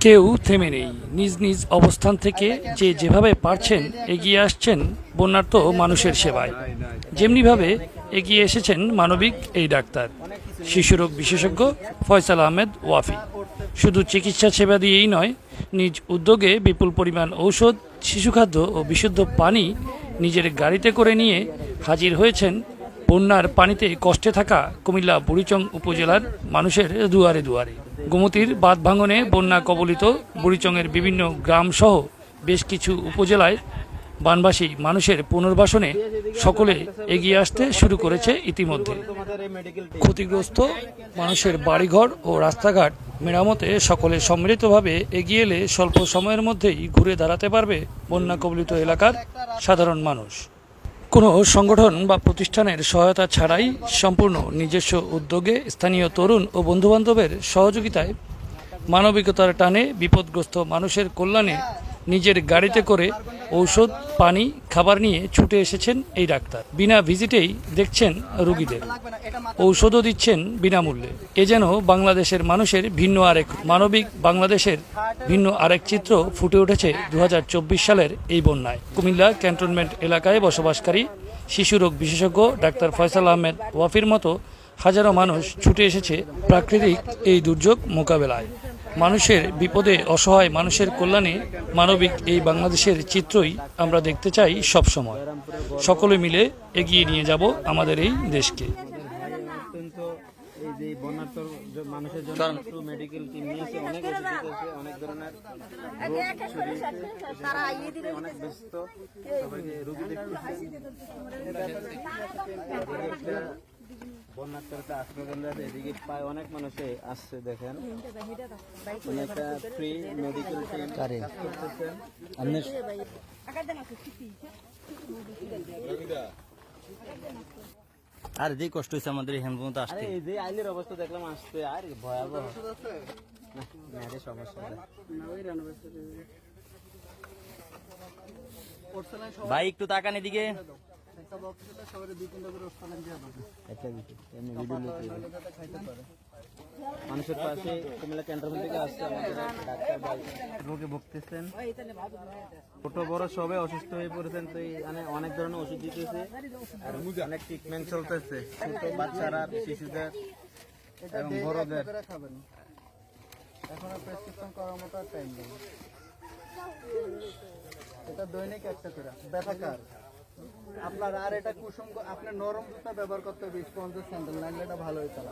কেউ থেমে নেই। নিজ নিজ অবস্থান থেকে যে যেভাবে পারছেন এগিয়ে আসছেন বন্যার্ত মানুষের সেবায়। যেমনিভাবে এগিয়ে এসেছেন মানবিক এই ডাক্তার, শিশুরোগ বিশেষজ্ঞ ফয়সাল আহমেদ ওয়াফি। শুধু চিকিৎসা সেবা দিয়েই নয়, নিজ উদ্যোগে বিপুল পরিমাণ ঔষধ, শিশুখাদ্য ও বিশুদ্ধ পানি নিজের গাড়িতে করে নিয়ে হাজির হয়েছেন বন্যার পানিতে কষ্টে থাকা কুমিল্লা বুড়িচং উপজেলার মানুষের দুয়ারে দুয়ারে। গোমতীর বাঁধ ভাঙনে বন্যা কবলিত বুড়িচংয়ের বিভিন্ন গ্রাম সহ বেশ কিছু উপজেলায় বানবাসী মানুষের পুনর্বাসনে সকলে এগিয়ে আসতে শুরু করেছে ইতিমধ্যে। ক্ষতিগ্রস্ত মানুষের বাড়িঘর ও রাস্তাঘাট মেরামতে সকলে সম্মিলিতভাবে এগিয়ে এলে স্বল্প সময়ের মধ্যেই ঘুরে দাঁড়াতে পারবে বন্যা কবলিত এলাকার সাধারণ মানুষ। কোনো সংগঠন বা প্রতিষ্ঠানের সহায়তা ছাড়াই সম্পূর্ণ নিজস্ব উদ্যোগে স্থানীয় তরুণ ও বন্ধুবান্ধবের সহযোগিতায় মানবিকতার টানে বিপদগ্রস্ত মানুষের কল্যাণে নিজের গাড়িতে করে ঔষধ, পানি, খাবার নিয়ে ছুটে এসেছেন এই ডাক্তার। বিনা ভিজিটেই দেখছেন রোগীদের, ঔষধও দিচ্ছেন বিনামূল্যে। এ যেন বাংলাদেশের মানুষের ভিন্ন আরেক মানবিক বাংলাদেশের ভিন্ন আরেক চিত্র ফুটে উঠেছে 2024 সালের এই বন্যায়। কুমিল্লা ক্যান্টনমেন্ট এলাকায় বসবাসকারী শিশুরোগ বিশেষজ্ঞ ডাক্তার ফয়সাল আহমেদ ওয়াফির মতো হাজারো মানুষ ছুটে এসেছে প্রাকৃতিক এই দুর্যোগ মোকাবেলায়। মানুষের বিপদে অসহায় মানুষের কল্যাণে মানবিক এই বাংলাদেশের চিত্রই আমরা দেখতে চাই সব সময়। সকলে মিলে এগিয়ে নিয়ে যাব আমাদের এই দেশকে। এই যে বন্যার্ত মানুষের জন্য একটু মেডিকেল টিম নিয়েছে, অনেক ওষুধ দিতেছে, অনেক ধরনের রোগ ছড়িয়েছে, অনেক ব্যস্ত, সবাইকে রোগী দেখতেছে। বন্যার্ততে আশ্রয়কেন্দ্র আছে, এদিকে প্রায় অনেক মানুষে আসছে, দেখেন একটা ফ্রি মেডিকেল টিম করতেছেন। আর যে কষ্ট হয়েছে আমাদের এখান পর্যন্ত আসতে, এই যে আইলের অবস্থা দেখলাম আসতে, আর ভয়াবহ সমস্যা। ভাই একটু তাকান এদিকে। মানুষের পাশে কুমিল্লা ক্যান্টনমেন্ট থেকে আসছে আমাদের ডাক্তার ভাই, রোগে ভুগতেছেন, ছোট বড় সবাই অসুস্থ হয়ে পড়েছেন। তো অনেক ধরনের ওষুধ দিতেছে, আর অনেক ট্রিটমেন্ট চলতেছে, ছোট বাচ্চারা, শিশুদের এবং বড়দের। এখন প্রেসক্রিপশন করার মতো টাইম নেই, এটা দৈনিক একটা করে ব্যথাকার আপনার। আর এটা কুসুম, আপনার নরম জুতা ব্যবহার করতে হবে, স্পঞ্জের স্যান্ডেল, না এটা ভালো হইতো না।